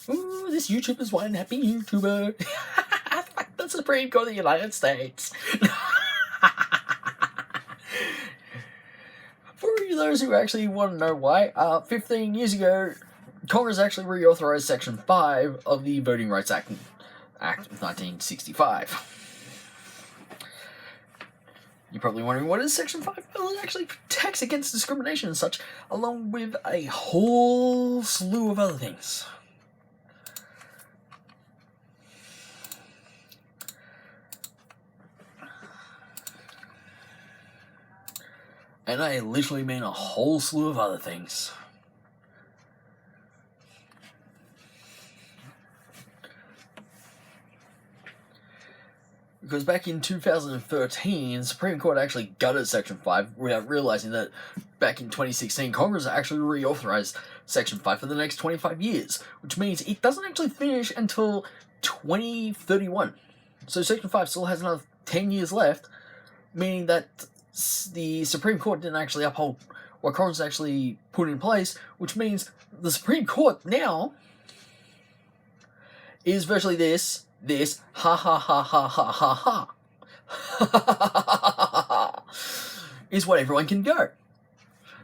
Ooh, this YouTuber's one happy YouTuber. Fuck the Supreme Court of the United States. For those who actually want to know why, 15 years ago, Congress actually reauthorized Section 5 of the Voting Rights Act of 1965. You're probably wondering, what is Section 5? Well, it actually protects against discrimination and such, along with a whole slew of other things. And I literally mean a whole slew of other things. Because back in 2013, the Supreme Court actually gutted Section 5 without realizing that back in 2016, Congress actually reauthorized Section 5 for the next 25 years, which means it doesn't actually finish until 2031. So Section 5 still has another 10 years left, meaning that the Supreme Court didn't actually uphold what Congress actually put in place, which means the Supreme Court now is virtually this, ha ha ha ha ha ha ha, is what everyone can go.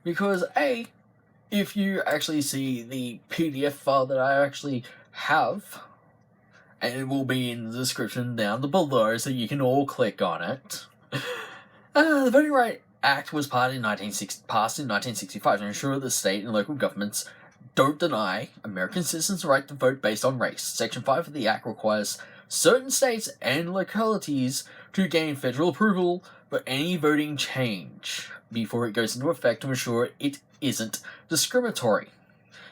Because A, if you actually see the PDF file that I actually have, and it will be in the description down below so you can all click on it. The Voting Rights Act was passed in 1965 to ensure that state and local governments don't deny American citizens the right to vote based on race. Section 5 of the Act requires certain states and localities to gain federal approval for any voting change before it goes into effect to ensure it isn't discriminatory.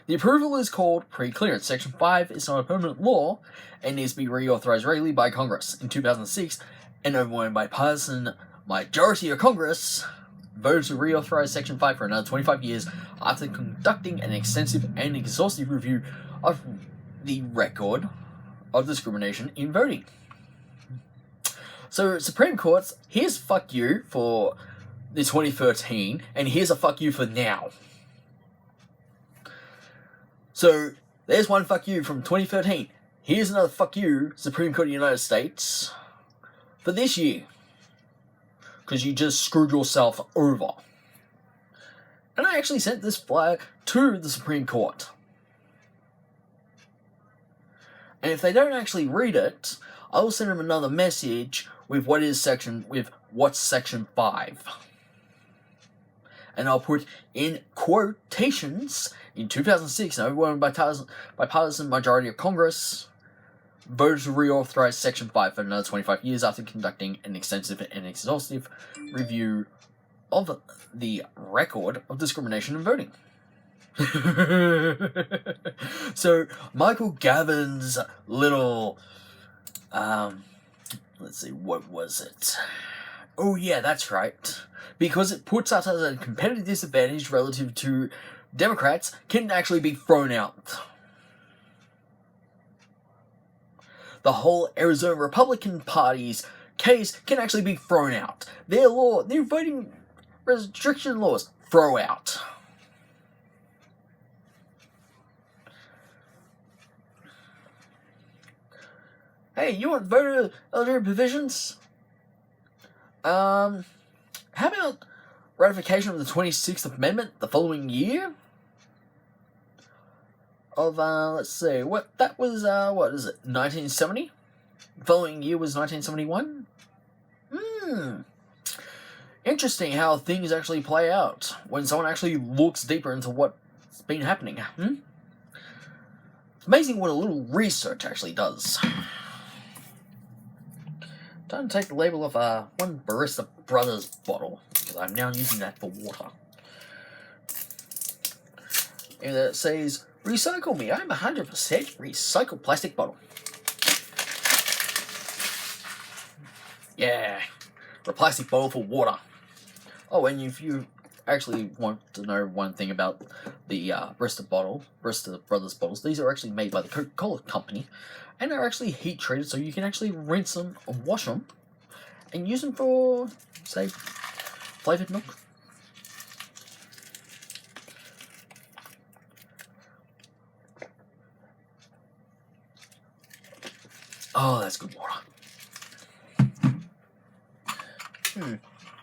The approval is called pre-clearance. Section 5 is not a permanent law and needs to be reauthorized regularly by Congress. In 2006, an overwhelming bipartisan majority of Congress voted to reauthorize Section 5 for another 25 years after conducting an extensive and exhaustive review of the record of discrimination in voting. So, Supreme Court, here's fuck you for the 2013, and here's a fuck you for now. So, there's one fuck you from 2013. Here's another fuck you, Supreme Court of the United States, for this year. Because you just screwed yourself over. And I actually sent this flyer to the Supreme Court. And if they don't actually read it, I will send them another message with what's Section 5. And I'll put in quotations, in 2006, an overwhelming bipartisan majority of Congress voted to reauthorize Section 5 for another 25 years after conducting an extensive and exhaustive review of the record of discrimination in voting. So, Michael Gavin's little, let's see, what was it? Oh yeah, that's right. Because it puts us at a competitive disadvantage relative to Democrats, can actually be thrown out. The whole Arizona Republican Party's case can actually be thrown out. Their voting restriction laws, throw out. Hey, you want voter eligibility provisions? How about ratification of the 26th Amendment the following year? Of, let's see, what is it, 1970? The following year was 1971? Interesting how things actually play out when someone actually looks deeper into what's been happening. It's amazing what a little research actually does. Time to take the label of one Barista Brothers bottle, because I'm now using that for water. And it says, recycle me, I'm 100% recycled plastic bottle. Yeah, a plastic bottle for water. Oh, and if you actually want to know one thing about the Barista Brothers bottles, these are actually made by the Coca-Cola company, and they're actually heat treated, so you can actually rinse them and wash them, and use them for, say, flavored milk. Oh, that's good water.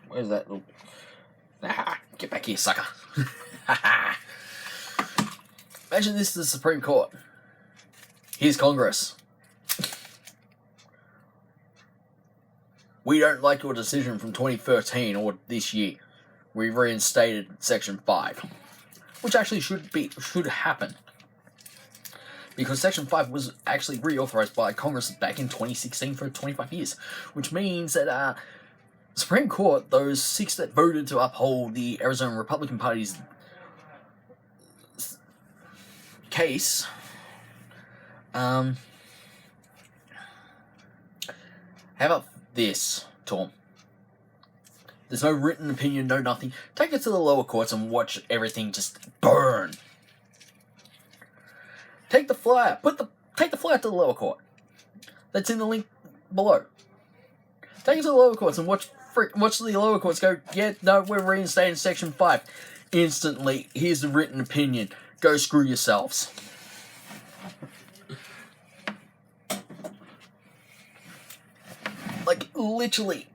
Where's that little... Ah, get back here, sucker. Imagine this is the Supreme Court. Here's Congress. We don't like your decision from 2013 or this year. We reinstated Section 5. Which actually should happen. Because Section 5 was actually reauthorized by Congress back in 2016 for 25 years. Which means that Supreme Court, those 6 that voted to uphold the Arizona Republican Party's case, how about this, Tom? There's no written opinion, no nothing. Take it to the lower courts and watch everything just burn. Take the flyer. Take the flyer to the lower court. That's in the link below. Take it to the lower courts and watch the lower courts go, yeah, no, we're reinstating Section 5. Instantly, here's the written opinion. Go screw yourselves. Like, literally.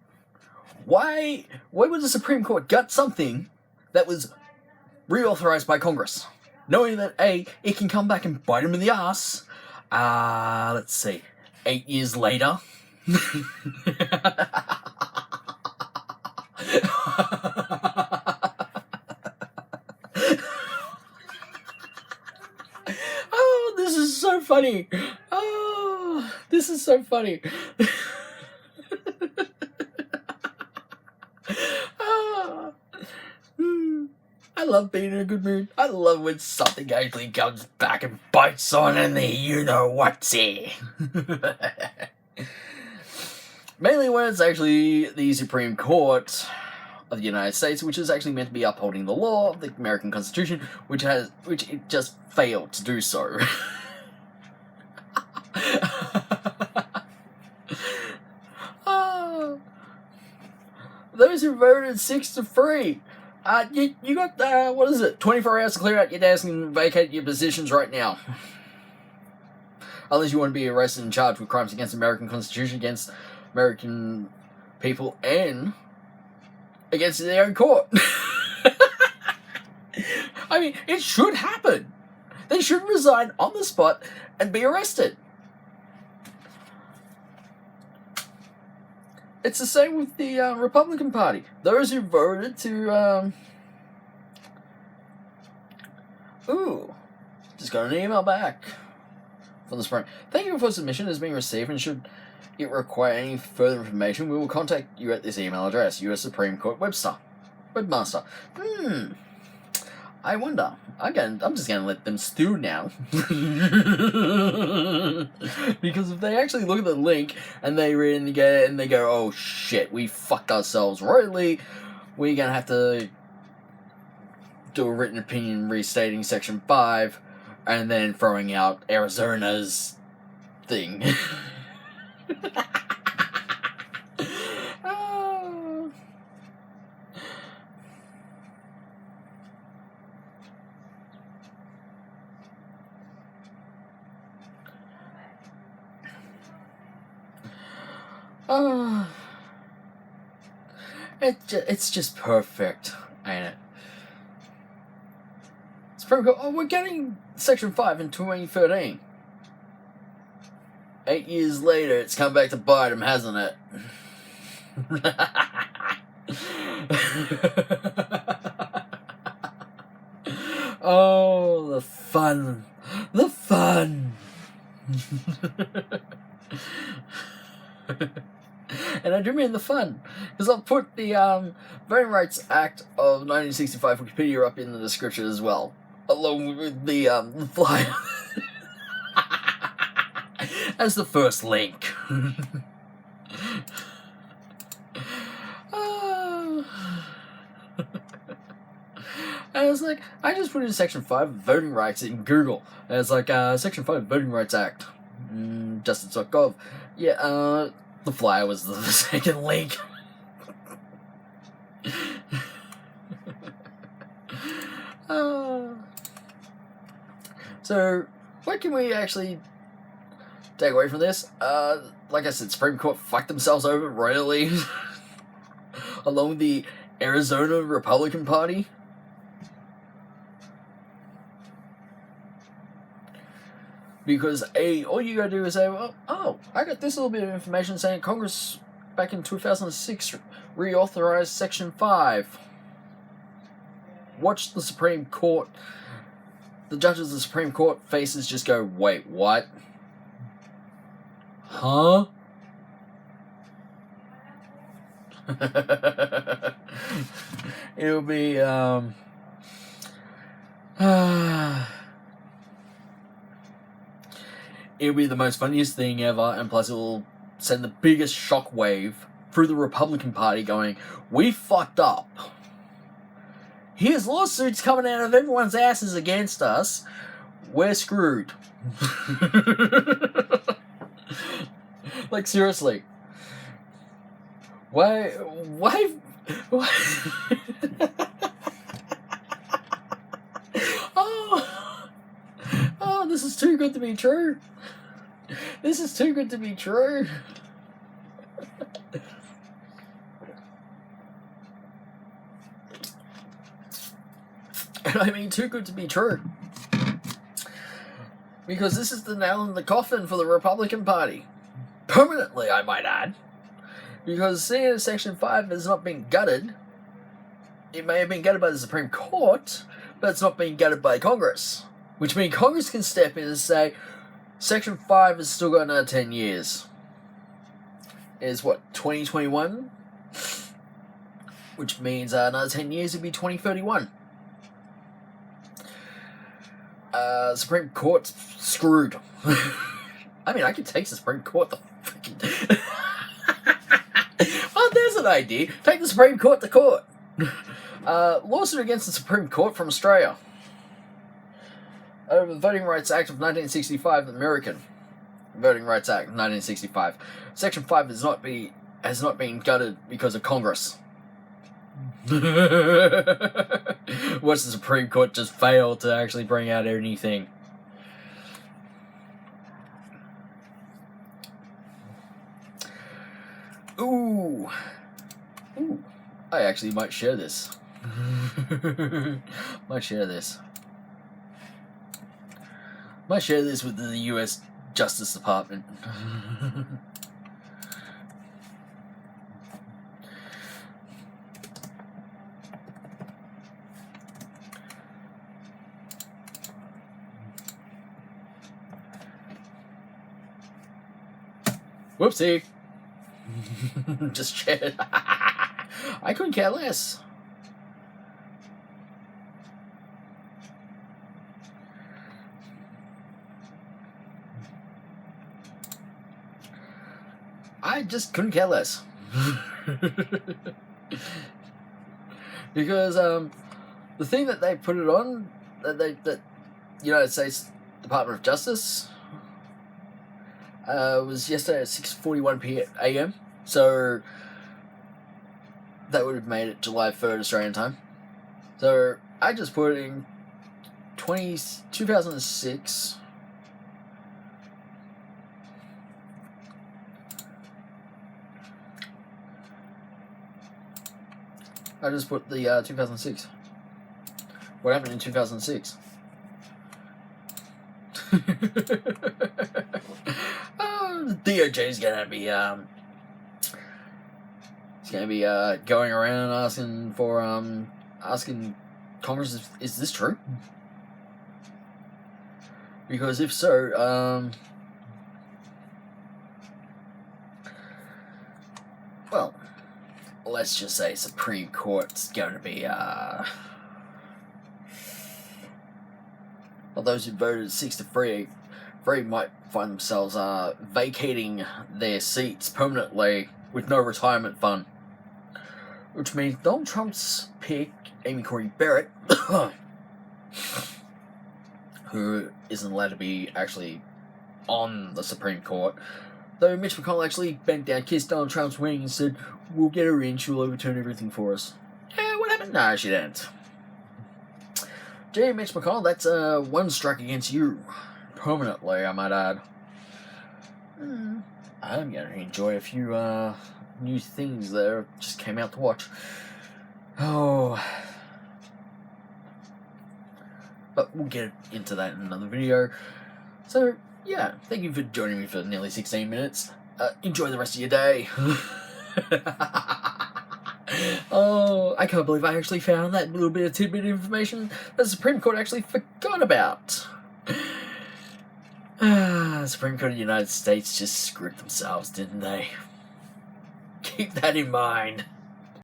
Why would the Supreme Court gut something that was reauthorized by Congress? Knowing that, A, it can come back and bite them in the ass. Let's see. 8 years later. Oh, this is so funny. Oh, this is so funny. I love being in a good mood. I love when something actually comes back and bites on in the you-know-what's-it. Mainly when it's actually the Supreme Court of the United States, which is actually meant to be upholding the law of the American Constitution, which it just failed to do so. Those who voted 6-3. You got, what is it, 24 hours to clear out your desk and vacate your positions right now. Unless you want to be arrested and charged with crimes against the American Constitution, against American people, and against their own court. I mean, it should happen. They should resign on the spot and be arrested. It's the same with the Republican Party. Those who voted to, just got an email back from the Supreme. Thank you for submission has been received, and should it require any further information, we will contact you at this email address, U.S. Supreme Court Webmaster. I wonder. I'm just going to let them stew now. Because if they actually look at the link and they read and they go, oh shit, we fucked ourselves royally, we're going to have to do a written opinion restating Section 5 and then throwing out Arizona's thing. It's just perfect, ain't it? Supreme Court, we're getting Section 5 in 2013. 8 years later, it's come back to bite him, hasn't it? Oh, the fun. The fun. And I do mean the fun, because I'll put the Voting Rights Act of 1965 Wikipedia up in the description as well, along with the flyer as the first link. And I was like, I just put in Section 5 Voting Rights in Google, and it's like, Section 5 Voting Rights Act, justice.gov. Yeah, the flyer was the second link. So, what can we actually take away from this, like I said, Supreme Court fucked themselves over royally, along with the Arizona Republican Party. Because all you gotta do is say, well, oh, I got this little bit of information saying Congress back in 2006 reauthorized Section 5. Watch the Supreme Court. The judges of the Supreme Court faces just go, wait, what? Huh? It'll be, it'll be the most funniest thing ever, and plus it will send the biggest shockwave through the Republican Party going, we fucked up. Here's lawsuits coming out of everyone's asses against us. We're screwed. Like, seriously. Why? Oh, this is too good to be true. This is too good to be true. And I mean too good to be true. Because this is the nail in the coffin for the Republican Party. Permanently, I might add. Because seeing as Section 5 has not been gutted, it may have been gutted by the Supreme Court, but it's not been gutted by Congress. Which means Congress can step in and say, Section 5 has still got another 10 years. Is what, 2021? Which means another 10 years would be 2031. Supreme Court's screwed. I mean, I could take the Supreme Court to freaking... Oh, there's an idea. Take the Supreme Court to court. Lawsuit against the Supreme Court from Australia. Over the Voting Rights Act of 1965, the American Voting Rights Act of 1965. Section 5 has not been gutted because of Congress. Watch the Supreme Court just fail to actually bring out anything. Ooh. I actually might share this. Might share this with the U.S. Justice Department. Whoopsie. Just shared. I couldn't care less. I just couldn't care less. Because the thing that they put it on, that United States Department of Justice, was yesterday at 6:41 a.m. So that would have made it July 3rd Australian time. So I just put it in 2006. I just put the 2006. What happened in 2006? The DOJ is gonna be going around asking Congress, is this true? Because if so, well, let's just say Supreme Court's going to be, well, those who voted 6-3 might find themselves vacating their seats permanently with no retirement fund. Which means Donald Trump's pick, Amy Coney Barrett, who isn't allowed to be actually on the Supreme Court, though Mitch McConnell actually bent down, kissed Donald Trump's wing and said, we'll get her in, she'll overturn everything for us. What happened? No, she didn't. Mitch McConnell, that's one strike against you. Permanently, I might add. I'm going to enjoy a few new things that just came out to watch. Oh, but we'll get into that in another video. So, yeah, thank you for joining me for nearly 16 minutes. Enjoy the rest of your day. Oh, I can't believe I actually found that little bit of tidbit information that the Supreme Court actually forgot about. The Supreme Court of the United States just screwed themselves, didn't they? Keep that in mind.